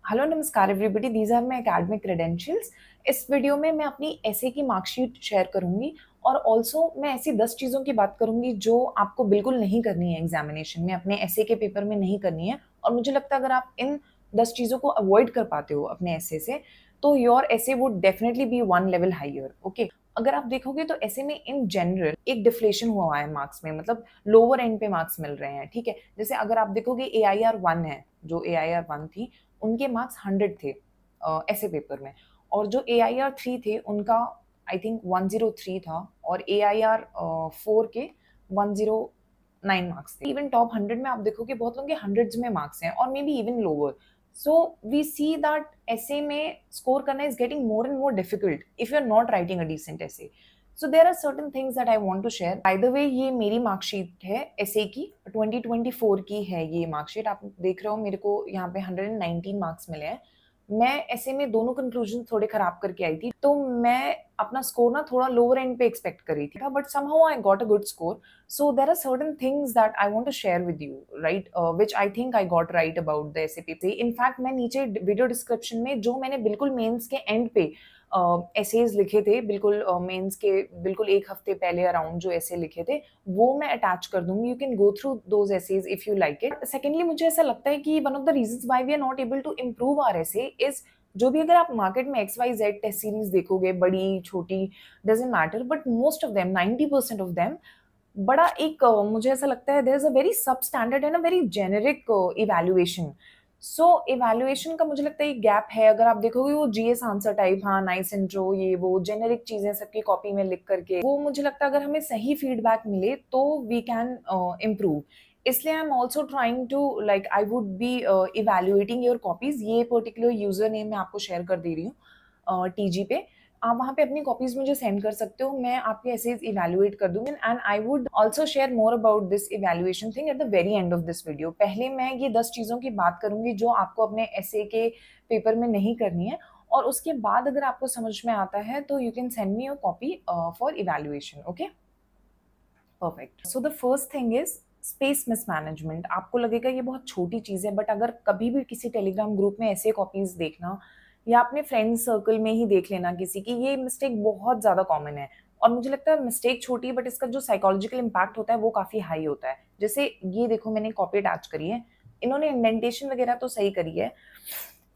Hello नमस्कार everybody, these are my academic credentials. इस video में मैं अपनी एसए की मार्कशीट शेयर करूंगी और ऑल्सो मैं ऐसी 10 चीज़ों की बात करूंगी जो आपको बिल्कुल नहीं करनी है एग्जामिनेशन में, अपने एसए के पेपर में नहीं करनी है। और मुझे लगता है अगर आप इन 10 चीज़ों को अवॉइड कर पाते हो अपने एसए से तो your essay would definitely be one level higher. Okay, अगर आप देखोगे तो ऐसे में इन जनरल एक डिफ्लेशन हुआ है मार्क्स में, मतलब लोअर एंड पे मार्क्स मिल रहे हैं। ठीक है, जैसे अगर आप देखोगे AIR 1 है, जो AIR 1 थी उनके मार्क्स 100 थे ऐसे पेपर में, और जो AIR 3 थे उनका आई थिंक 103 था, और AIR 4 के 109 मार्क्स थे। इवन टॉप 100 में आप देखोगे बहुत लोगों के हंड्रेड्स में मार्क्स हैं, और may be even lower. So we see that ऐसे में स्कोर करना is getting more and more difficult if you are not writing a decent essay. So there are certain things that I want to share. By the way, ये मेरी marksheet है S A की, 2024 की है ये मार्कशीट। आप देख रहे हो मेरे को यहाँ पे 119 मार्क्स मिले हैं। मैं ऐसे में दोनों कंक्लूजन थोड़े खराब करके आई थी, तो मैं अपना स्कोर ना थोड़ा लोअर एंड पे एक्सपेक्ट करी थी, but somehow I got a good score. So there are certain things that I want to share with you, right, which I think I got right about the essay. In fact मैं नीचे video description में जो मैंने बिल्कुल mains के and पे essays लिखे थे, बिल्कुल मेंस के बिल्कुल एक हफ्ते पहले अराउंड जो ऐसे लिखे थे, वो मैं अटैच कर दूंगी। You can go through those essays if you like it. Secondly, मुझे ऐसा लगता है कि one of the reasons why we are not able to improve our essay is, जो भी अगर आप मार्केट में XYZ टेस्ट सीरीज देखोगे, बड़ी छोटी doesn't matter, but most of them 90% of them बड़ा एक मुझे ऐसा लगता है देयर इज अ वेरी सब standard and a very generic evaluation. So evaluation का मुझे लगता है एक गैप है। अगर आप देखोगे वो जीएस आंसर टाइप, हाँ नाइस इंट्रो, ये वो जेनेरिक चीजें सबकी कॉपी में लिख करके, वो मुझे लगता है अगर हमें सही फीडबैक मिले तो वी कैन इम्प्रूव। इसलिए I am also trying to like I would be evaluating your copies. ये पर्टिकुलर यूजर नेम मैं आपको शेयर कर दे रही हूँ टीजी पे। आप वहाँ पे अपनी कॉपीज मुझे सेंड कर सकते हो, मैं आपके एसेज इवैल्यूएट कर दूंगी। And I would also share more about this evaluation thing at the very end of this video. पहले मैं ये 10 चीज़ों की बात करूंगी जो आपको अपने एसे के पेपर में नहीं करनी है, और उसके बाद अगर आपको समझ में आता है तो you can send me your copy for evaluation. Okay, perfect. So the first thing is space mismanagement. आपको लगेगा ये बहुत छोटी चीज है, बट अगर कभी भी किसी टेलीग्राम ग्रुप में ऐसे कॉपीज देखना, या अपने फ्रेंड सर्कल में ही देख लेना किसी की, ये मिस्टेक बहुत ज्यादा कॉमन है। और मुझे लगता है मिस्टेक छोटी है, बट इसका जो साइकोलॉजिकल इम्पैक्ट होता है वो काफी हाई होता है। जैसे ये देखो, मैंने कॉपी अटैच करी है, इन्होंने इंडेंटेशन वगैरह तो सही करी है।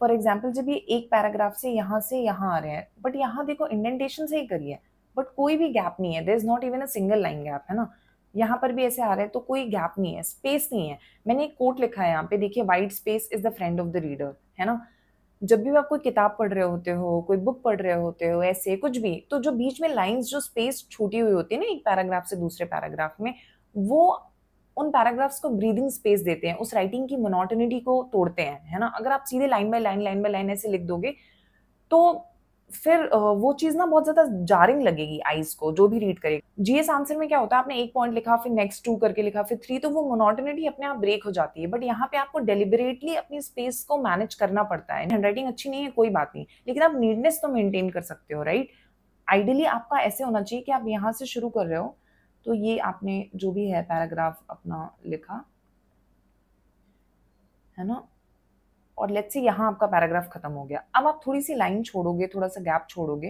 फॉर एग्जाम्पल, जब ये एक पैराग्राफ से यहाँ आ रहे हैं, बट यहाँ देखो इंडेंटेशन सही करी है, बट कोई भी गैप नहीं है, there is not even a single line gap, है ना। यहाँ पर भी ऐसे आ रहे हैं तो कोई गैप नहीं है, स्पेस नहीं है। मैंने एक कोट लिखा है यहाँ पे, देखिए, white space is the friend of the reader, है ना। जब भी आप कोई किताब पढ़ रहे होते हो, कोई बुक पढ़ रहे होते हो, ऐसे कुछ भी, तो जो बीच में लाइंस, जो स्पेस छूटी हुई होती है ना एक पैराग्राफ से दूसरे पैराग्राफ में, वो उन पैराग्राफ्स को ब्रीदिंग स्पेस देते हैं, उस राइटिंग की मोनोटोनिटी को तोड़ते हैं, है ना। अगर आप सीधे लाइन बाय लाइन ऐसे लिख दोगे तो फिर वो चीज ना बहुत ज्यादा जारिंग लगेगी आईज को, जो भी रीड करेगा। जीएस आंसर में क्या होता है, आपने एक पॉइंट लिखा, फिर नेक्स्ट 2 करके लिखा, फिर 3, तो वो मोनोटोनिटी अपने आप ब्रेक हो जाती है। बट यहाँ पे आपको डेलिबरेटली अपनी स्पेस को मैनेज करना पड़ता है। हैंडराइटिंग अच्छी नहीं है, कोई बात नहीं, लेकिन आप नीटनेस तो मेंटेन कर सकते हो, राइट। आइडियली आपका ऐसे होना चाहिए कि आप यहाँ से शुरू कर रहे हो, तो ये आपने जो भी है पैराग्राफ अपना लिखा, है ना, और लेट्स से यहाँ आपका पैराग्राफ खत्म हो गया। अब आप थोड़ी सी लाइन छोड़ोगे, थोड़ा सा गैप छोड़ोगे,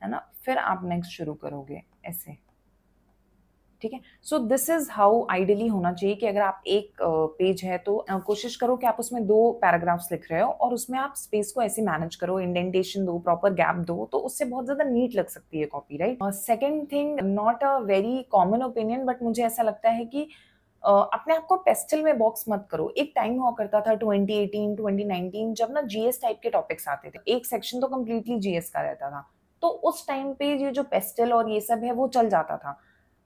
है ना, फिर आप नेक्स्ट शुरू करोगे ऐसे। ठीक है, so this is how ideally होना चाहिए कि अगर आप एक पेज है तो कोशिश करो कि आप उसमें 2 पैराग्राफ्स लिख रहे हो, और उसमें आप स्पेस को ऐसे मैनेज करो, इंडेंटेशन दो, प्रॉपर गैप दो, तो उससे बहुत ज्यादा नीट लग सकती है copy, right. Second thing, not a very common opinion, but मुझे ऐसा लगता है कि अपने आप को पेस्टल में बॉक्स मत करो। एक टाइम हुआ करता था 2018 2019, जब ना जीएस टाइप के टॉपिक्स आते थे, एक सेक्शन तो कम्प्लीटली जीएस का रहता था, तो उस टाइम पे ये जो पेस्टल और ये सब है वो चल जाता था।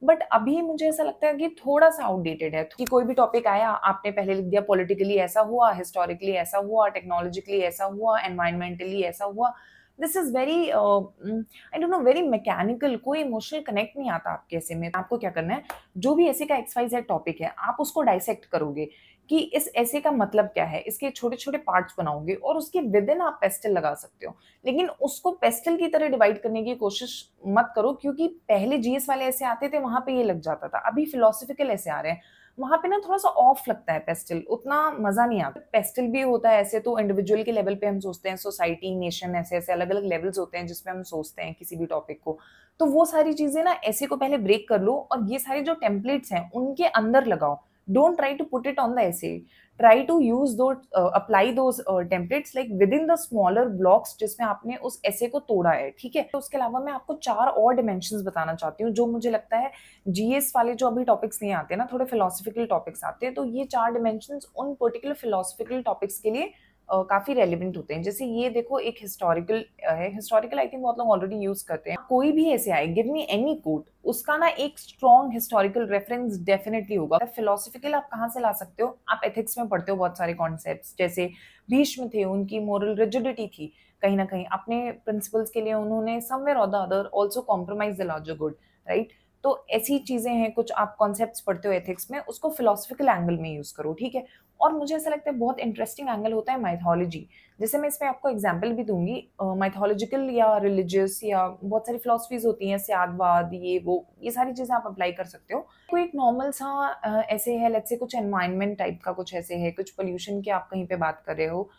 बट अभी मुझे ऐसा लगता है कि थोड़ा सा आउटडेटेड है, कि कोई भी टॉपिक आया, आपने पहले लिख दिया पॉलिटिकली ऐसा हुआ, हिस्टोरिकली ऐसा हुआ, टेक्नोलॉजिकली ऐसा हुआ, एनवायरमेंटली ऐसा हुआ। This is very I don't no, very mechanical, कोई इमोशनल कनेक्ट नहीं आता आपके ऐसे में। आपको क्या करना है, जो भी ऐसे का XYZ टॉपिक है, आप उसको डाइसेक्ट करोगे कि इस ऐसे का मतलब क्या है, इसके छोटे छोटे पार्ट्स बनाओगे, और उसके विद इन आप पेस्टल लगा सकते हो। लेकिन उसको पेस्टल की तरह डिवाइड करने की कोशिश मत करो, क्योंकि पहले जीएस वाले ऐसे आते थे, वहां पे ये लग जाता था। अभी फिलोसफिकल ऐसे आ रहे हैं, वहाँ पे ना थोड़ा सा ऑफ लगता है पेस्टल, उतना मजा नहीं आता। पेस्टल भी होता है ऐसे तो इंडिविजुअल के लेवल पे हम सोचते हैं, सोसाइटी, नेशन, ऐसे ऐसे अलग अलग लेवल्स होते हैं जिसपे हम सोचते हैं किसी भी टॉपिक को। तो वो सारी चीजें ना ऐसे को पहले ब्रेक कर लो और ये सारे जो टेम्पलेट्स हैं उनके अंदर लगाओ। Don't try to put it on the essay, try to use to apply those templates like within the smaller blocks जिसमें आपने उस ऐसे को तोड़ा है, ठीक है। तो उसके अलावा मैं आपको 4 और डिमेंशंस बताना चाहती हूँ जो मुझे लगता है जीएस वाले जो अभी टॉपिक्स नहीं आते ना, थोड़े फिलोसफिकल टॉपिक्स आते हैं, तो ये 4 डिमेंशंस उन पर्टिकुलर फिलोसफिकल टॉपिक्स के लिए काफी रेलिवेंट होते हैं। जैसे ये देखो, एक हिस्टोरिकल है, हिस्टोरिकल आई थिंक बहुत लोग ऑलरेडी यूज करते हैं। कोई भी ऐसे आए, गिव मी एनी कोट, उसका ना एक स्ट्रॉन्ग हिस्टोरिकल रेफरेंस डेफिनेटली होगा। फिलोसफिकल आप कहाँ से ला सकते हो? आप एथिक्स में पढ़ते हो बहुत सारे कॉन्सेप्ट्स, जैसे भीष्म थे, उनकी मोरल रिजिडिटी थी, कहीं ना कहीं अपने प्रिंसिपल्स के लिए उन्होंने समवेयर और the other also compromise the larger good, right. तो ऐसी चीजें हैं, कुछ आप कॉन्सेप्ट्स पढ़ते हो एथिक्स में, उसको फिलोसफिकल एंगल में यूज करो, ठीक है। और मुझे ऐसा लगता है बहुत इंटरेस्टिंग एंगल होता है माइथोलॉजी। जैसे मैं इसमें आपको एग्जांपल भी दूंगी, माइथोलॉजिकल या रिलीजियस या बहुत सारी फिलोसफीज होती हैं, स्यादवाद, ये सारी चीजें आप अप्लाई कर सकते हो। कोई एक नॉर्मल सा ऐसे है, लेट्स से कुछ एनवायरनमेंट टाइप का कुछ ऐसे है, कुछ पोल्यूशन की आप कहीं पे बात कर रहे हो,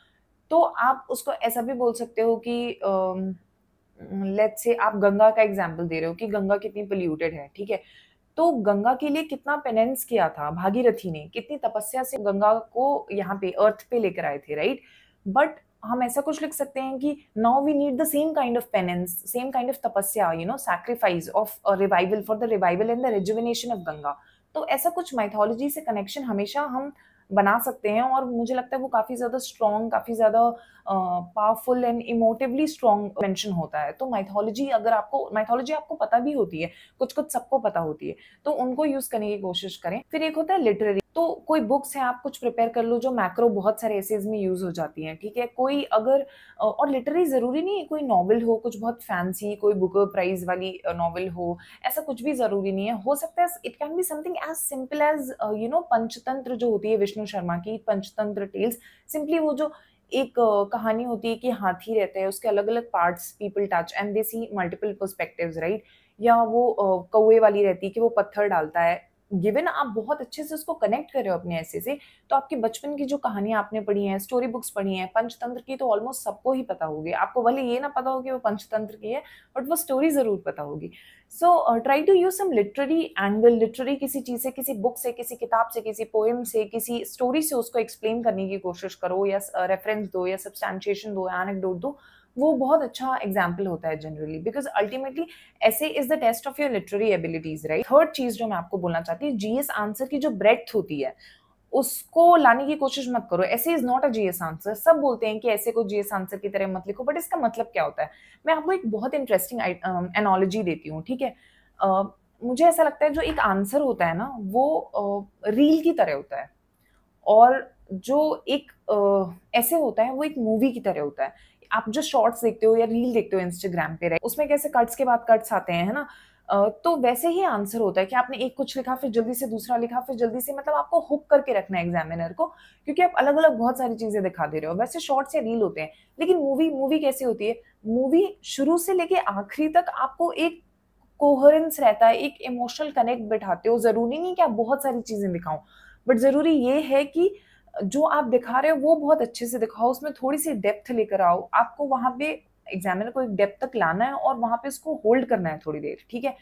तो आप उसको ऐसा भी बोल सकते हो कि लेट्स से आप गंगा का एग्जाम्पल दे रहे हो कि गंगा कितनी पोल्यूटेड है, ठीक है। तो गंगा के लिए कितना पेनेंस किया था भागीरथी ने, कितनी तपस्या से गंगा को यहाँ पे अर्थ पे लेकर आए थे, राइट। बट हम ऐसा कुछ लिख सकते हैं कि now we need the same kind of penance, same kind of तपस्या, sacrifice of revival, for the revival and the rejuvenation of Ganga. तो ऐसा कुछ माइथोलॉजी से कनेक्शन हमेशा हम बना सकते हैं, और मुझे लगता है वो काफी ज्यादा स्ट्रॉन्ग, काफी ज्यादा पावरफुल एंड इमोटिवली स्ट्रॉन्ग मेंशन होता है। तो माइथोलॉजी आपको पता भी होती है, कुछ कुछ सबको पता होती है, तो उनको यूज करने की कोशिश करें। फिर एक होता है लिटरेरी, तो कोई बुक्स है आप कुछ प्रिपेयर कर लो जो मैक्रो बहुत सारे एसेज में यूज हो जाती हैं, ठीक है। कोई अगर और लिटरेरी जरूरी नहीं है कोई नॉवेल हो कुछ बहुत फैंसी, कोई बुकर प्राइज वाली नॉवेल हो, ऐसा कुछ भी जरूरी नहीं है। हो सकता है it can be something as simple as Panchatantra जो होती है विष्णु शर्मा की, पंचतंत्र टेल्स। सिंपली वो जो एक कहानी होती है कि हाथी रहते हैं, उसके अलग अलग parts people touch and they see multiple perspectives, right. या वो कौवे वाली रहती है कि वो पत्थर डालता है। गिवन आप बहुत अच्छे से उसको कनेक्ट कर रहे हो अपने ऐसे से, तो आपकी बचपन की जो कहानियां आपने पढ़ी हैं, स्टोरी बुक्स पढ़ी हैं पंचतंत्र की, तो ऑलमोस्ट सबको ही पता होगी। आपको भले ये ना पता हो कि वो पंचतंत्र की है, बट वो स्टोरी जरूर पता होगी। So try to use some literary angle, literary किसी चीज से, किसी बुक से, किसी किताब से, किसी पोएम से, किसी स्टोरी से उसको एक्सप्लेन करने की कोशिश करो, या रेफरेंस दो, या सब्सटैंशिएशन दो, एनेक्डोट दो। वो बहुत अच्छा एग्जाम्पल होता है generally, because ultimately essay is the test of your literary abilities, right. Third चीज जो मैं आपको बोलना चाहती हूँ, जीएस आंसर की जो ब्रेड्थ होती है उसको लाने की कोशिश मत करो। ऐसे is not a GS answer. सब बोलते हैं कि ऐसे को जीएस आंसर की तरह मत लिखो, बट इसका मतलब क्या होता है? मैं आपको एक बहुत इंटरेस्टिंग एनालॉजी देती हूँ, ठीक है। मुझे ऐसा लगता है जो एक आंसर होता है ना, वो रील की तरह होता है, और जो एक ऐसे होता है वो एक मूवी की तरह होता है। आप जो शॉर्ट्स देखते हो या रील देखते हो इंस्टाग्राम पे, उसमें कैसे कट्स के बाद कट्स आते हैं, है ना। तो वैसे ही आंसर होता है कि आपने एक कुछ लिखा, फिर जल्दी से दूसरा लिखा, फिर जल्दी से, मतलब आपको हुक करके रखना है एग्जामिनर को, क्योंकि आप अलग अलग बहुत सारी चीजें दिखा दे रहे हो। वैसे शॉर्ट्स या रील होते हैं, लेकिन मूवी कैसे होती है? मूवी शुरू से लेके आखिरी तक आपको एक कोहेरेंस रहता है, एक इमोशनल कनेक्ट बिठाते हो। जरूरी नहीं कि आप बहुत सारी चीजें दिखाओ, बट जरूरी ये है कि जो आप दिखा रहे हो वो बहुत अच्छे से दिखाओ, उसमें थोड़ी सी डेप्थ लेकर आओ। आपको वहां पे एग्जामिनर को एक डेप्थ तक लाना है और वहां पे उसको होल्ड करना है थोड़ी देर, ठीक है।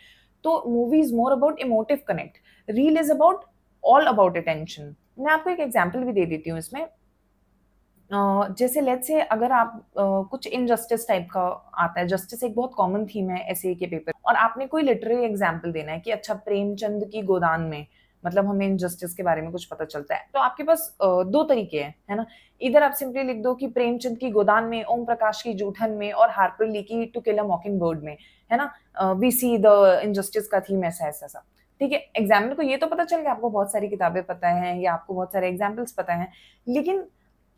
तो movie is more about emotive connect, reel is about all about attention. मैं आपको एक एग्जाम्पल भी दे देती हूँ इसमें। जैसे लेट्स से अगर आप कुछ इनजस्टिस टाइप का आता है, जस्टिस एक बहुत कॉमन थीम है एसए के पेपर, और आपने कोई लिटरेरी एग्जाम्पल देना है कि अच्छा प्रेमचंद की गोदान में, मतलब हमें इनजस्टिस के बारे में कुछ पता चलता है, तो आपके पास दो तरीके हैं, है ना। इधर आप सिंपली लिख दो कि प्रेमचंद की गोदान में, ओम प्रकाश की जूठन में, और हार्पर ली की टू किल अ मॉकिंग बर्ड में, है ना, वी सी द इनजस्टिस का थीम ऐसा ऐसा सा, ठीक है। एग्जामिनर को ये तो पता चल गया आपको बहुत सारी किताबें पता है या आपको बहुत सारे एग्जाम्पल्स पता है, लेकिन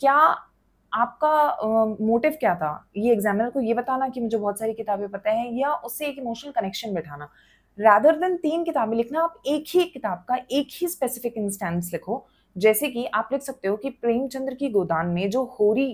क्या आपका मोटिव क्या था? ये एग्जामिनर को ये बताना कि मुझे बहुत सारी किताबें पता है, या उससे एक इमोशनल कनेक्शन बिठाना? रादर देन 3 किताबें लिखना, आप एक ही किताब का एक ही स्पेसिफिक इंस्टेंस लिखो। जैसे कि आप लिख सकते हो कि प्रेमचंद्र की गोदान में जो होरी,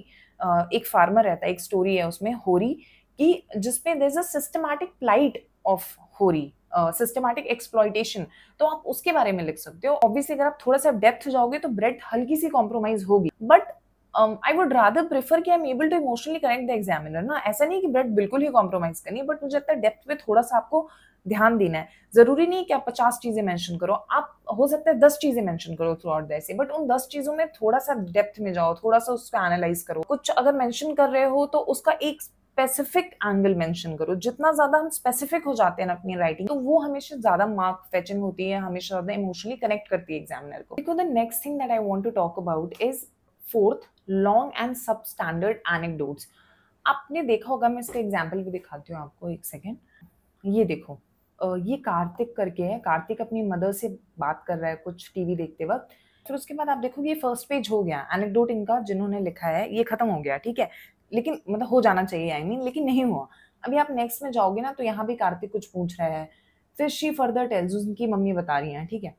एक फार्मर रहता है, एक स्टोरी है उसमें होरी की, जिसमें there is a systematic plight of खोरी, सिस्टमैटिक एक्सप्लॉइटेशन, तो आप उसके बारे में लिख सकते हो। ऑब्वियसली अगर आप थोड़ा सा डेप्थ जाओगे तो ब्रेड हल्की सी कॉम्प्रोमाइज होगी, but I would rather prefer कि I am able to emotionally connect the examiner ना। ऐसा नहीं कि ब्रेड बिल्कुल ही कॉम्प्रोमाइज करनी है, बट मुझे लगता है डेप्थ पे थोड़ा सा आपको ध्यान देना है। जरूरी नहीं कि आप 50 चीजें मेंशन करो, आप हो सकता है 10 चीजें मेंशन करो through out the essay, but उन 10 चीजों में थोड़ा सा डेप्थ में जाओ, थोड़ा सा उसको एनालाइज करो। कुछ अगर मेंशन कर रहे हो तो उसका एक स्पेसिफिक एंगल मेंशन करो। जितना ज्यादा हम स्पेसिफिक हो जाते हैं ना अपनी राइटिंग, तो वो हमेशा ज्यादा मार्क फेचिंग होती है, हमेशा ज्यादा इमोशनली कनेक्ट करती है एग्जामिनर को। देखो, the next thing that I want to talk about is fourth, long and substandard anecdotes. आपने देखा होगा, मैं इसका एग्जाम्पल भी दिखाती हूँ आपको, एक सेकेंड। ये देखो, ये कार्तिक करके है। कार्तिक अपनी मदर से बात कर रहा है कुछ टीवी देखते वक्त। फिर उसके बाद आप देखोगे ये फर्स्ट पेज हो गया, एनेक्डोट इनका जिन्होंने लिखा है ये खत्म हो गया, ठीक है। लेकिन मतलब हो जाना चाहिए, आई मीन, लेकिन नहीं हुआ। अभी आप नेक्स्ट में जाओगे ना तो यहाँ भी कार्तिक कुछ पूछ रहा है, फिर शी फर्दर टेल्स, उनकी मम्मी बता रही है, ठीक है।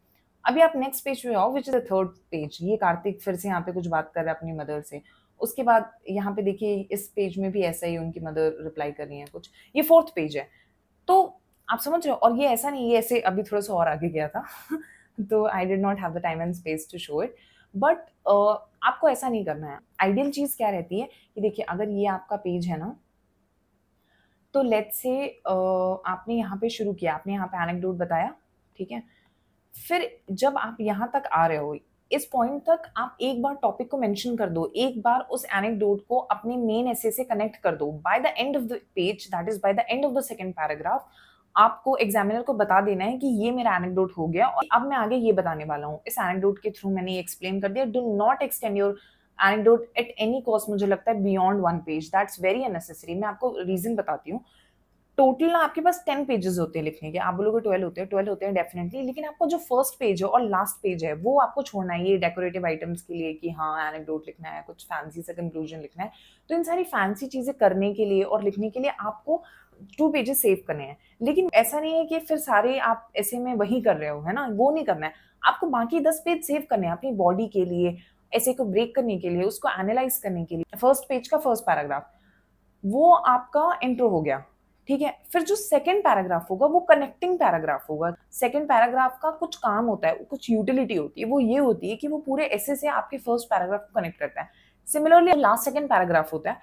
अभी आप नेक्स्ट पेज पे आओ, which is the third page. ये कार्तिक फिर से यहाँ पे कुछ बात कर रहा है अपनी मदर से। उसके बाद यहाँ पे देखिए इस पेज में भी ऐसा ही उनकी मदर रिप्लाई कर रही है कुछ। ये फोर्थ पेज है, तो आप समझ रहे हो। और ये ऐसा नहीं, ये ऐसे अभी थोड़ा सा और आगे गया था तो I did not have the time and space to show it, but आपको ऐसा नहीं करना है। आइडियल चीज क्या रहती है कि देखिए, अगर ये आपका पेज है ना, तो लेट्स से आपने यहाँ पे शुरू किया, आपने यहाँ पे एनेक्डोट बताया, ठीक है। फिर जब आप यहाँ तक आ रहे हो, इस पॉइंट तक आप एक बार टॉपिक को मेंशन कर दो, एक बार उस एनेक्डोट को अपने मेन एसे से कनेक्ट कर दो। By the end of the page, that is by the end of the second paragraph, आपको एग्जामिनर को बता देना है कि ये मेरा एनेक्डोट हो गया और अब मैं आगे ये बताने वाला हूँ। इस एनेक्डोट के थ्रू मैंने ये एक्सप्लेन कर दिया। Do not extend your anecdote at any cost. मुझे लगता है beyond 1 page, that's very unnecessary. मैं आपको रीजन बताती हूँ। टोटल ना आपके पास 10 पेजेस होते हैं लिखने के, आप बोलोगे 12 होते हैं डेफिनेटली, लेकिन आपको जो फर्स्ट पेज है और लास्ट पेज है वो आपको छोड़ना है ये डेकोरेटिव आइटम्स के लिए कि हाँ एनेक्डोट लिखना है, कुछ फैंसी सा कंक्लूजन लिखना है। तो इन सारी फैंसी चीजें करने के लिए और लिखने के लिए आपको 2 पेजेस सेव करने हैं। लेकिन ऐसा नहीं है कि फिर सारे आप ऐसे में वही कर रहे हो, है ना, वो नहीं करना है। आपको बाकी 10 पेज सेव करने हैं अपनी बॉडी के लिए, ऐसे को ब्रेक करने के लिए, उसको एनालाइज करने के लिए। फर्स्ट पेज का फर्स्ट पैराग्राफ वो आपका इंट्रो हो गया, ठीक है। फिर जो सेकंड पैराग्राफ होगा वो कनेक्टिंग पैराग्राफ होगा। सेकंड पैराग्राफ का कुछ काम होता है, कुछ यूटिलिटी होती है, वो ये होती है कि वो पूरे ऐसे से आपके फर्स्ट पैराग्राफ को कनेक्ट करता है। सिमिलरली लास्ट सेकंड पैराग्राफ होता है,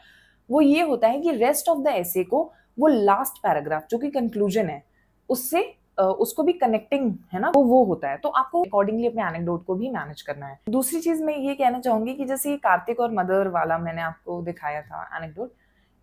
वो ये होता है कि रेस्ट ऑफ द एसे को वो लास्ट पैराग्राफ जो कि कंक्लूजन है उससे उसको भी कनेक्टिंग है ना, वो होता है। तो आपको अकॉर्डिंगली अपने एनेक्डोट को भी मैनेज करना है। दूसरी चीज मैं ये कहना चाहूंगी कि जैसे कार्तिक और मदर वाला मैंने आपको दिखाया था एनेक्डोट,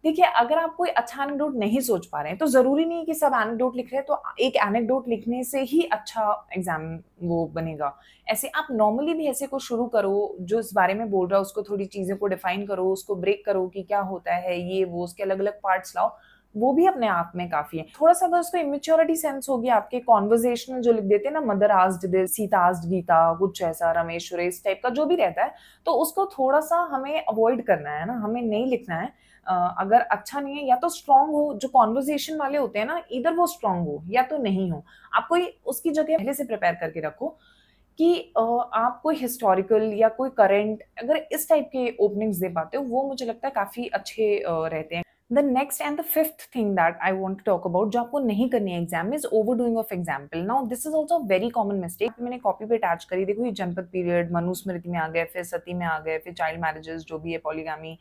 देखिए अगर आप कोई अच्छा एनेक्डोट नहीं सोच पा रहे हैं तो जरूरी नहीं कि सब एनेक्डोट लिख रहे हैं तो एक एनेक्डोट लिखने से ही अच्छा एग्जाम वो बनेगा। ऐसे आप नॉर्मली भी ऐसे को शुरू करो, जो इस बारे में बोल रहा है उसको थोड़ी चीजें को डिफाइन करो, उसको ब्रेक करो कि क्या होता है ये वो, उसके अलग अलग पार्ट्स लाओ, वो भी अपने आप में काफी है। थोड़ा सा अगर उसको इमेच्योरिटी सेंस होगी, आपके कॉन्वर्जेशनल जो लिख देते हैं ना, mother asked this, Sita asked Gita, कुछ ऐसा रमेश सुरेश टाइप का जो भी रहता है, तो उसको थोड़ा सा हमें अवॉइड करना है ना, हमें नहीं लिखना है। अगर अच्छा नहीं है, या तो स्ट्रांग हो, जो कॉन्वर्जेशन वाले होते हैं ना, इधर वो स्ट्रांग हो या तो नहीं हो। आपको उसकी जगह पहले से प्रिपेयर करके रखो कि आप कोई हिस्टोरिकल या कोई करंट अगर इस टाइप के ओपनिंग्स दे पाते हो, वो मुझे लगता है काफी अच्छे रहते हैं। The next and the fifth thing that I want to talk about, जो आपको नहीं करनी है एग्जाम में, is overdoing of example. Now this is also very common mistake. मैंने कॉपी पे अटैच करी, देखो ये जनपद पीरियड, मनुस्मृति में आ गए, फिर सती में आ गए, फिर चाइल्ड मैरिजेस जो भी है, पॉलीगामी,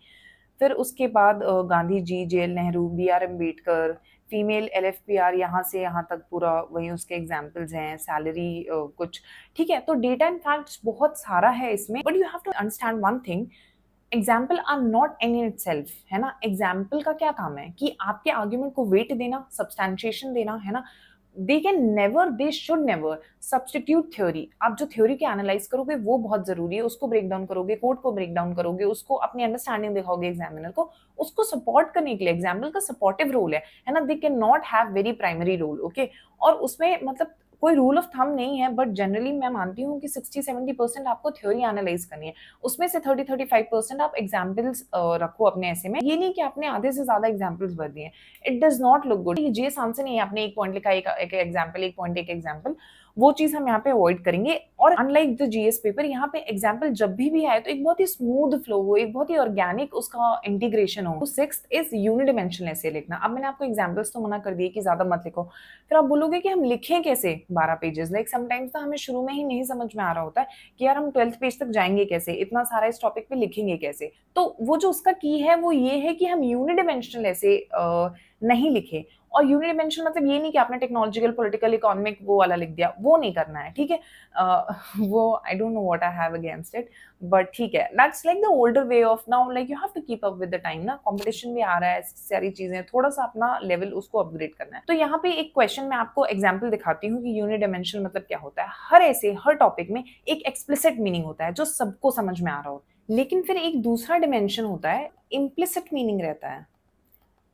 फिर उसके बाद Gandhi ji, jail Nehru, BR Ambedkar, female LFPR, यहाँ से यहाँ तक पूरा वही उसके एग्जाम्पल्स हैं, सैलरी कुछ, ठीक है। तो डेटा एंड फैक्ट्स बहुत सारा है इसमें, but you have to understand one thing, example are not in itself, है ना। एग्जाम्पल का क्या काम है कि आपके आर्ग्यूमेंट को वेट देना, सब्सटैंशिएशन देना, है ना। They can never, they should never substitute theory. आप जो थ्योरी के एनालाइज करोगे वो बहुत जरूरी है, उसको ब्रेक डाउन करोगे, कोड को ब्रेक डाउन करोगे, उसको अपनी अंडरस्टैंडिंग दिखाओगे एग्जामिनर को, उसको सपोर्ट करने के लिए एग्जाम्पल का सपोर्टिव रोल है ना। They can not have very primary role, okay. और उसमें मतलब कोई रूल ऑफ थंब नहीं है, बट जनरली मैं मानती हूँ कि 60-70% आपको थ्योरी एनालाइज करनी है, उसमें से 30-35% आप एग्जाम्पल्स रखो अपने ऐसे में। ये नहीं कि आपने आधे से ज्यादा एग्जाम्पल्स भर दिए, it does not look good. ये जेस आंसर नहीं है, आपने एक पॉइंट लिखा, एक एग्जाम्पल, एक पॉइंट एक एग्जाम्पल, वो चीज हम यहाँ पे अवॉइड करेंगे। और अनलाइक द जीएस पेपर, यहाँ पे एग्जाम्पल जब भी आए तो एक बहुत ही स्मूथ फ्लो हो, एक बहुत ही ऑर्गेनिक उसका इंटीग्रेशन हो। सिक्स्थ इज यूनिडायमेंशनल ऐसे लिखना। अब मैंने आपको एग्जाम्पल्स तो मना कर दिए कि ज्यादा मत लिखो, फिर आप बोलोगे कि हम लिखें कैसे 12 पेजेस। लाइक समटाइम्स तो हमें शुरू में ही नहीं समझ में आ रहा होता है कि यार हम 12th पेज तक जाएंगे कैसे, इतना सारा इस टॉपिक पे लिखेंगे कैसे। तो वो जो उसका की है वो ये है कि हम यूनिडायमेंशनल ऐसे नहीं लिखे। और यूनिडायमेंशनल मतलब ये नहीं कि आपने टेक्नोलॉजिकल, पॉलिटिकल, इकोनॉमिक वो वाला लिख दिया, वो नहीं करना है, ठीक है। वो I don't know what I have against it, but ठीक है, that's like the older way of now. Like you have to keep up with the time ना, कंपटीशन भी आ रहा है, सारी चीजें, थोड़ा सा अपना लेवल उसको अपग्रेड करना है। तो यहाँ पे एक क्वेश्चन मैं आपको एग्जाम्पल दिखाती हूँ कि यूनिडायमेंशनल मतलब क्या होता है। हर टॉपिक में एक एक्सप्लिसिट मीनिंग होता है जो सबको समझ में आ रहा हो, लेकिन फिर एक दूसरा डिमेंशन होता है, इम्प्लिसिट मीनिंग रहता है।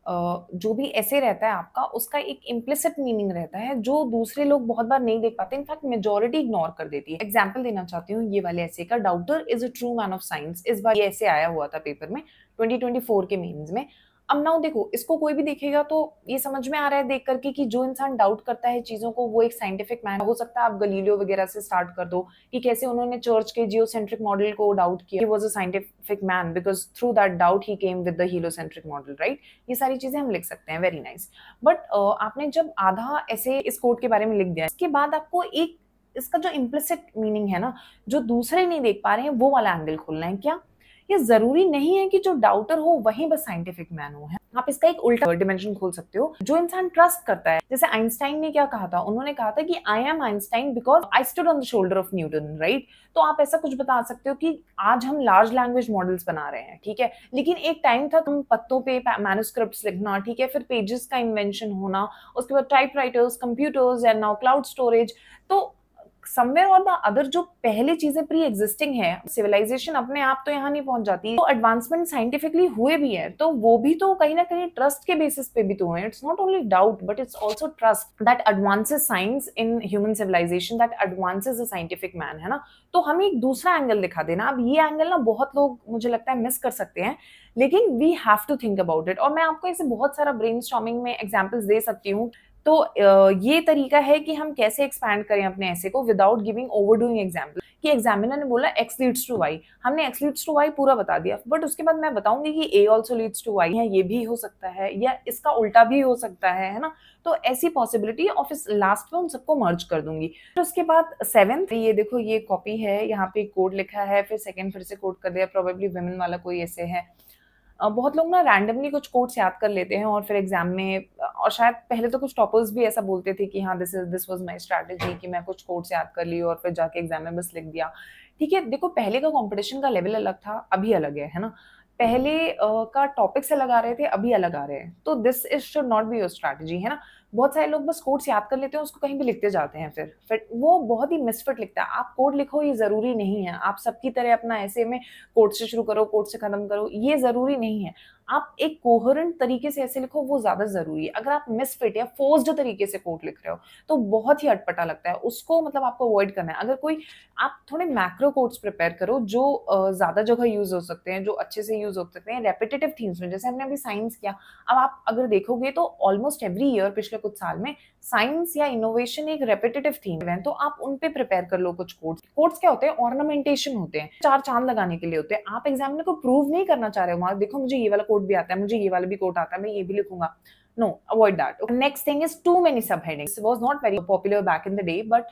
जो भी ऐसे रहता है आपका, उसका एक इम्प्लिसिट मीनिंग रहता है जो दूसरे लोग बहुत बार नहीं देख पाते, इनफैक्ट मेजॉरिटी इग्नोर कर देती है। एग्जाम्पल देना चाहती हूँ ये वाले ऐसे का, daughter is a true man of science. इस बार ये ऐसे आया हुआ था पेपर में 2024 के मेंस में। अब नाउ देखो, इसको कोई भी देखेगा तो ये समझ में आ रहा है देख करके कि जो इंसान डाउट करता है चीजों को वो एक साइंटिफिक मैन हो सकता है। आप गलीलियो वगैरह से स्टार्ट कर दो कि कैसे उन्होंने चर्च के जियोसेंट्रिक मॉडल को डाउट किया। He was a scientific man because through that doubt he came with the heliocentric model, right. ये सारी चीजें हम लिख सकते हैं, वेरी नाइस। बट आपने जब आधा ऐसे इस कोड के बारे में लिख दिया, इसके बाद आपको एक इसका जो इम्प्लिसिट मीनिंग है ना, जो दूसरे नहीं देख पा रहे हैं, वो वाला एंगल खोलना है। क्या ये जरूरी नहीं है कि जो डाउटर हो वही बस साइंटिफिक मैन हो, है। आप इसका एक उल्टा डिमेंशन खोल सकते हो, जो इंसान ट्रस्ट करता है। जैसे आइंस्टाइन ने क्या कहा था, उन्होंने कहा था कि I M Einstein because I stood on the shoulder of Newton, right. तो आप ऐसा कुछ बता सकते हो कि आज हम लार्ज लैंग्वेज मॉडल्स बना रहे हैं, ठीक है, लेकिन एक टाइम था हम पत्तों पे मैन्युस्क्रिप्ट्स लिखना, ठीक है, फिर पेजेस का इन्वेंशन होना, उसके बाद typewriters, computers and now cloud storage. तो समवेयर और द अदर जो पहले चीजें प्री एग्जिस्टिंग है, सिविलाइजेशन अपने आप तो यहाँ नहीं पहुंच जाती, तो एडवांसमेंट साइंटिफिकली हुए भी है, तो वो भी तो कहीं ना कहीं ट्रस्ट के बेसिस पे भी तो है। It's not only doubt but it's also trust that advances science in human civilization, that advances a scientific man, है ना। तो हमें एक दूसरा एंगल दिखा देना। अब ये एंगल ना बहुत लोग मुझे लगता है मिस कर सकते हैं, लेकिन we have to think about it. और मैं आपको ऐसे बहुत सारा ब्रेनस्टॉर्मिंग में एग्जांपल्स दे सकती हूँ। तो ये तरीका है कि हम कैसे एक्सपैंड करें अपने ऐसे को विदाउट गिविंग ओवरडूइंग एग्जाम्पल। कि एग्जामिनर ने बोला x लीड्स टू y, हमने x लीड्स टू y पूरा बता दिया, बट उसके बाद मैं बताऊंगी कि a also leads to y है, ये भी हो सकता है या इसका उल्टा भी हो सकता है ना। तो ऐसी पॉसिबिलिटी ऑफ इस लास्ट में उन सबको मर्ज कर दूंगी। फिर उसके बाद सेवेंथ, ये देखो ये कॉपी है, यहाँ पे कोड लिखा है, फिर सेकंड फिर से कोड कर दिया, प्रोबेबली विमेन वाला कोई ऐसे है। बहुत लोग ना रैंडमली कुछ कोट्स याद कर लेते हैं और फिर एग्जाम में, और शायद पहले तो कुछ टॉपर्स भी ऐसा बोलते थे कि हाँ दिस वाज माय स्ट्रैटेजी, कि मैं कुछ कोट्स याद कर ली और फिर जाके एग्जाम में बस लिख दिया। ठीक है, देखो पहले का कंपटीशन का लेवल अलग था, अभी अलग है ना। पहले का टॉपिक्स अलग आ रहे थे, अभी अलग आ रहे हैं, तो this is should not be your strategy, है ना। बहुत सारे लोग बस कोड्स याद कर लेते हैं, उसको कहीं भी लिखते जाते हैं, फिर वो बहुत ही मिसफिट लिखता है। आप कोड लिखो ये जरूरी नहीं है, आप सबकी तरह अपना ऐसे में कोड से शुरू करो कोड से खत्म करो, ये जरूरी नहीं है। आप एक कोहेरेंट तरीके से ऐसे लिखो, वो ज्यादा जरूरी है। अगर आप मिसफिट या फोर्स्ड तरीके से कोड लिख रहे हो तो बहुत ही अटपटा लगता है, उसको मतलब आपको अवॉइड करना है। अगर कोई आप थोड़े मैक्रो कोड्स प्रिपेयर करो जो ज्यादा जगह यूज हो सकते हैं, जो अच्छे से यूज हो सकते हैं रेपिटेटिव थीम्स में, जैसे हमने अभी साइंस किया। अब आप अगर देखोगे तो ऑलमोस्ट एवरी ईयर पिछले कुछ साल में साइंस या इनोवेशन एक रेपिटेटिव थीम है, तो आप उन पे प्रिपेयर कर लो कुछ कोड्स। कोड्स क्या होते हैं, ऑर्नामेंटेशन होते हैं, चार चांद लगाने के लिए होते हैं। आप एग्जामिनर को प्रूव नहीं करना चाह रहे हो, देखो मुझे ये वाला कोड भी आता है, मुझे ये वाला भी कोड आता है, मैं ये भी लिखूंगा। No, avoid that. Next thing is too many subheadings. It was not very popular back in the day, but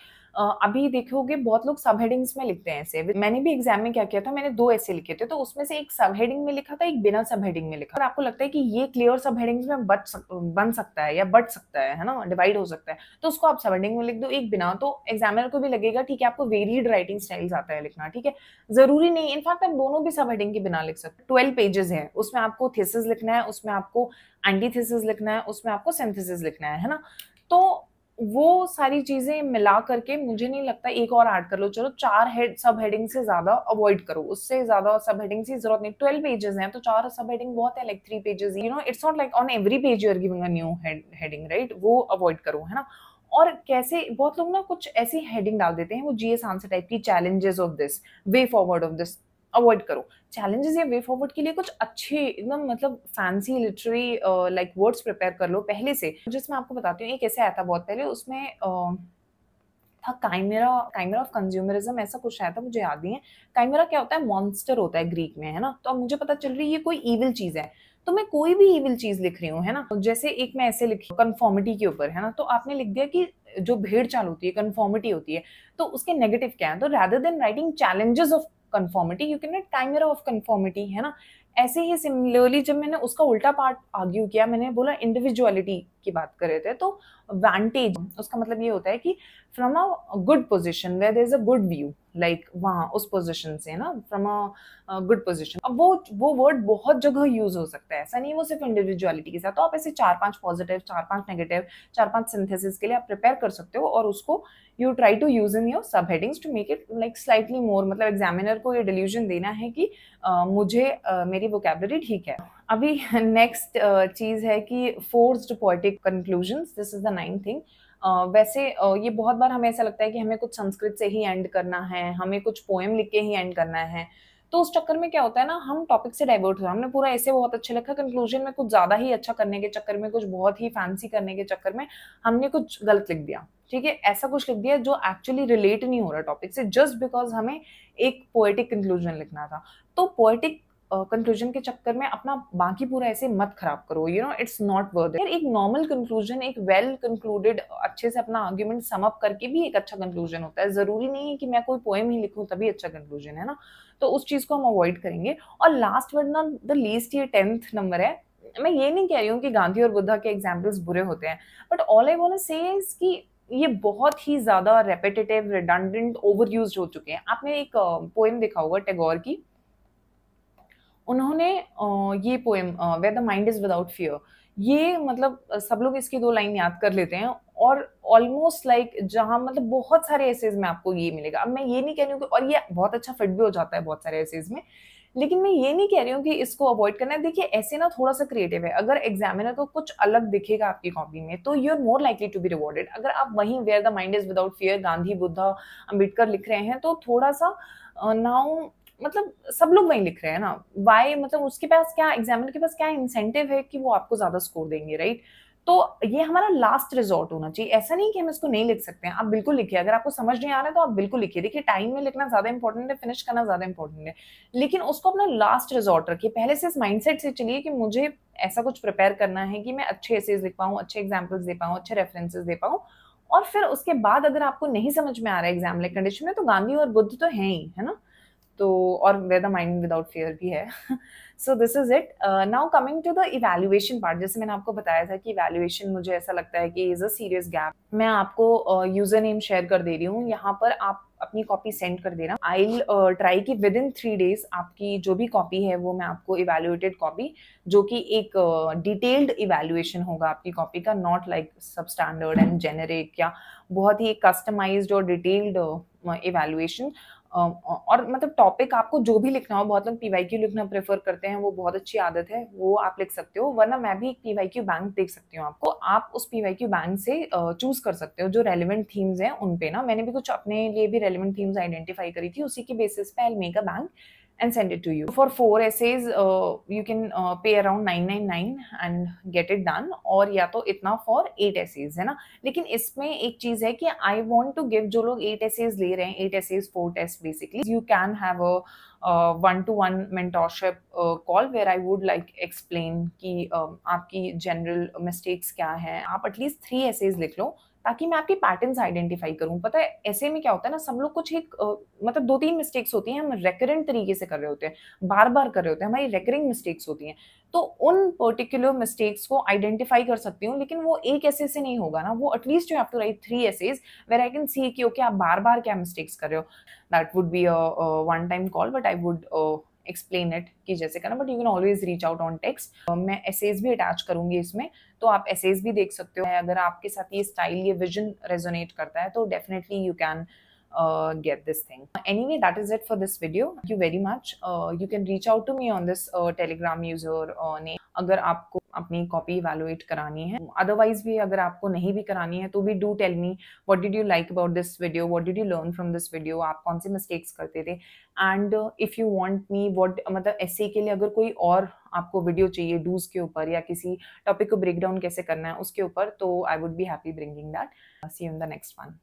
अभी देखोगे बहुत लोग सब हेडिंग्स में लिखते हैं ऐसे। मैंने भी एग्जाम में क्या किया था, मैंने 2 ऐसे लिखे थे, तो उसमें से एक सब हेडिंग में लिखा था, एक बिना सब हेडिंग में लिखा। अगर आपको लगता है कि ये क्लियर सब हेडिंग्स में बन सकता है या बढ़ सकता है ना, डिवाइड हो सकता है, तो उसको आप सब हेडिंग में लिख दो, एक बिना। तो एग्जामिनर को भी लगेगा ठीक है आपको वेरिड राइटिंग स्टाइल्स आता है लिखना, ठीक है। जरूरी नहीं, इनफैक्ट आप दोनों भी सब हेडिंग के बिना लिख सकते हैं। 12 पेजेस है, उसमें आपको थीसिस लिखना है, उसमें आपको एंटीथेसिस लिखना है, उसमें आपको सिंथेसिस लिखना है ना। तो वो सारी चीजें मिला करके मुझे नहीं लगता, एक और ऐड कर लो, चलो 4 सब हेडिंग से ज्यादा अवॉइड करो, उससे ज्यादा सब हेडिंग की जरूरत नहीं। 12 पेजेस हैं तो 4 सब हेडिंग बहुत है, like 3 pages, you know, it's not like on every page you are giving a new heading, right. वो अवॉइड करो, है ना। और कैसे बहुत लोग ना कुछ ऐसी हेडिंग डाल देते हैं, वो जीएस आंसर टाइप की, challenges of this, way forward of this, avoid करो। चैलेंजेस या वे फॉरवर्ड के लिए कुछ अच्छे एकदम मतलब fancy literary like words prepare कर लो पहले से। जिसमें आपको बताती हूँ, एक ऐसे आया था बहुत पहले, उसमें था काइमेरा, काइमेरा ऑफ कंज्यूमरिज्म ऐसा कुछ आया था, मुझे याद नहीं है। काइमेरा क्या होता है, मॉन्स्टर होता है ग्रीक में, है ना। तो अब मुझे पता चल रही है ये कोई इविल चीज है, तो मैं कोई भी इविल चीज लिख रही हूँ, है ना। जैसे एक मैं ऐसे लिखी कन्फॉर्मिटी के ऊपर, है ना, तो आपने लिख दिया कि जो भेड़ चाल होती है, कन्फॉर्मिटी होती है, तो उसके नेगेटिव क्या है। तो rather than writing challenges of conformity you can write chimera of conformity, है ना। ऐसे ही सिमिलरली जब मैंने उसका उल्टा पार्ट आर्ग्यू किया, मैंने बोला इंडिविजुअलिटी की बात कर रहे थे, तो वांटेज उसका मतलब ये होता है कि from a good position where there is a good view, like वहां उस पोजिशन से ना, फ्रॉम अ गुड पोजिशन। अब वो वर्ड बहुत जगह यूज हो सकता है, ऐसा नहीं वो सिर्फ इंडिविजुअलिटी के साथ। तो आप ऐसे 4-5 पॉजिटिव, 4-5 नेगेटिव, 4-5 सिंथेसिस के लिए आप प्रिपेयर कर सकते हो, और उसको you try to use in your subheadings to make it like slightly more, मतलब एग्जामिनर को ये डिल्यूजन देना है कि मुझे मेरी वोकैबुलरी ठीक है। अभी नेक्स्ट चीज है कि forced poetic conclusions, this is the 9th thing. वैसे ये बहुत बार हमें ऐसा लगता है कि हमें कुछ संस्कृत से ही एंड करना है, हमें कुछ पोएम लिख के ही एंड करना है, तो उस चक्कर में क्या होता है ना, हम टॉपिक से डाइवर्ट हो रहे हैं। हमने पूरा ऐसे बहुत अच्छा लिखा, कंक्लूजन में कुछ ज्यादा ही अच्छा करने के चक्कर में, कुछ बहुत ही फैंसी करने के चक्कर में हमने कुछ गलत लिख दिया, ठीक है, ऐसा कुछ लिख दिया जो एक्चुअली रिलेट नहीं हो रहा टॉपिक से, जस्ट बिकॉज हमें एक पोएटिक कंक्लूजन लिखना था। तो पोएटिक कंक्लूजन के चक्कर में अपना बाकी पूरा ऐसे मत खराब करो, you know, it's not worth it. एक नॉर्मल कंक्लूजन, एक वेल कंक्लूडेड, अच्छे से अपना आर्ग्यूमेंट सम अप करके भी एक अच्छा कंक्लूजन होता है। जरूरी नहीं है कि मैं कोई पोएम ही लिखूं तभी अच्छा कंक्लूजन है ना, तो उस चीज को हम अवॉइड करेंगे। और last but not the least, ये 10th नंबर है। मैं ये नहीं कह रही हूँ कि गांधी और बुद्धा के एग्जाम्पल्स बुरे होते हैं, but all I want to say is कि ये बहुत ही ज्यादा रेपिटेटिव, रिडंडेंट, ओवर यूज्ड हो चुके हैं। आपने एक पोएम देखा होगा टैगोर की, उन्होंने ये poem where the mind is without fear, ये मतलब सब लोग इसकी 2 लाइन याद कर लेते हैं, और ऑलमोस्ट लाइक जहां मतलब बहुत सारे एसेज में आपको ये मिलेगा। अब मैं ये नहीं कह रही हूँ कि, और ये बहुत अच्छा फिट भी हो जाता है बहुत सारे एसेज में, लेकिन मैं ये नहीं कह रही हूँ कि इसको अवॉइड करना है। देखिए ऐसे ना थोड़ा सा क्रिएटिव है, अगर एग्जामिनर को कुछ अलग दिखेगा आपकी कॉपी में, तो you are more likely to be rewarded. अगर आप वहीं where the mind is without fear, Gandhi, Buddha, Ambedkar लिख रहे हैं, तो थोड़ा सा नाउ मतलब सब लोग वही लिख रहे हैं ना, वाई, मतलब उसके पास क्या, एग्जामिनर के पास क्या इंसेंटिव है कि वो आपको ज्यादा स्कोर देंगे, राइट। तो ये हमारा लास्ट रिजॉर्ट होना चाहिए। ऐसा नहीं कि हम इसको नहीं लिख सकते हैं, आप बिल्कुल लिखिए। अगर आपको समझ नहीं आ रहा है तो आप बिल्कुल लिखिए। देखिए टाइम में लिखना ज्यादा इंपॉर्टेंट है, फिनिश करना ज्यादा इंपॉर्टेंट है, लेकिन उसको अपना लास्ट रिजॉर्ट रखिए। पहले से इस माइंडसेट से चलिए कि मुझे ऐसा कुछ प्रिपेयर करना है कि मैं अच्छे एसेज लिख पाऊँ, अच्छे एग्जाम्पल्स दे पाऊँ, अच्छे रेफरेंसेस दे पाऊँ। और फिर उसके बाद अगर आपको नहीं समझ में आ रहा है एग्जाम लाइक कंडीशन में, तो गांधी और बुद्ध तो है ही, है ना। तो और where the mind without fear भी है। So this is it. Now coming to the evaluation part, जैसे मैंने आपको बताया था कि इवैल्यूएशन मुझे ऐसा लगता है कि इज अ सीरियस गैप। मैं आपको यूजर नेम शेयर कर दे रही हूँ, यहाँ पर आप अपनी कॉपी सेंड कर देना। आई विल ट्राई कि विद इन 3 days आपकी जो भी कॉपी है वो मैं आपको इवैल्यूएटेड कॉपी, जो कि एक डिटेल्ड इवैल्यूएशन होगा आपकी कॉपी का, नॉट लाइक सब स्टैंडर्ड एंड जेनेरिक, या बहुत ही कस्टमाइज्ड और डिटेल्ड इवैल्यूएशन। और मतलब टॉपिक आपको जो भी लिखना हो, बहुत लोग पीवाईक्यू लिखना प्रेफर करते हैं, वो बहुत अच्छी आदत है, वो आप लिख सकते हो। वरना मैं भी एक पीवाईक्यू बैंक देख सकती हूँ आपको, आप उस पीवाईक्यू बैंक से चूज कर सकते हो जो रेलिवेंट थीम्स हैं उन पे ना। मैंने भी कुछ अपने लिए भी रेलिवेंट थीम्स आइडेंटिफाई करी थी, उसी के बेसिस पे I will make a bank and send it to you. For 4 essays, you can pay around 999 and get it done, और या तो इतना for 8 essays, है ना। लेकिन इसमें एक चीज है कि I want to give, जो लोग 8 essays ले रहे हैं, 8 essays 4 tests basically, you can have a one-to-one mentorship call where I would like explain कि आपकी general mistakes क्या है। आप at least 3 essays लिख लो ताकि मैं आपके पैटर्न्स आइडेंटिफाई करूं। पता है ऐसे में क्या होता है ना, सब लोग कुछ एक मतलब 2-3 मिस्टेक्स होती हैं, हम रेकरेंट तरीके से कर रहे होते हैं, बार बार कर रहे होते हैं, हमारी रेकरिंग मिस्टेक्स होती हैं। तो उन पर्टिकुलर मिस्टेक्स को आइडेंटिफाई कर सकती हूँ, लेकिन वो एक ऐसे से नहीं होगा ना, वो at least you have to write 3 essays where I can see कि ओके आप बार बार क्या मिस्टेक्स कर रहे हो। That would be a one time call, but I would explain it कि जैसे करना, but you can always reach out on text. मैं एसेज भी अटैच करूंगी इसमें, तो आप एसेज भी देख सकते हो। अगर आपके साथ ये स्टाइल, ये विजन रेजोनेट करता है, तो definitely you can get this thing. Anyway, that is it for this video. Thank you very much. You can reach out to me on this Telegram user name अगर आपको अपनी copy evaluate करानी है। Otherwise भी अगर आपको नहीं भी करानी है तो भी do tell me what did you like about this video, what did you learn from this video, आप कौन से मिस्टेक्स करते थे। And if you want me what, मतलब ऐसे के लिए अगर कोई और आपको वीडियो चाहिए डूज के ऊपर या किसी टॉपिक को ब्रेक डाउन कैसे करना है उसके ऊपर, तो I would be happy bringing that. See you in the next one.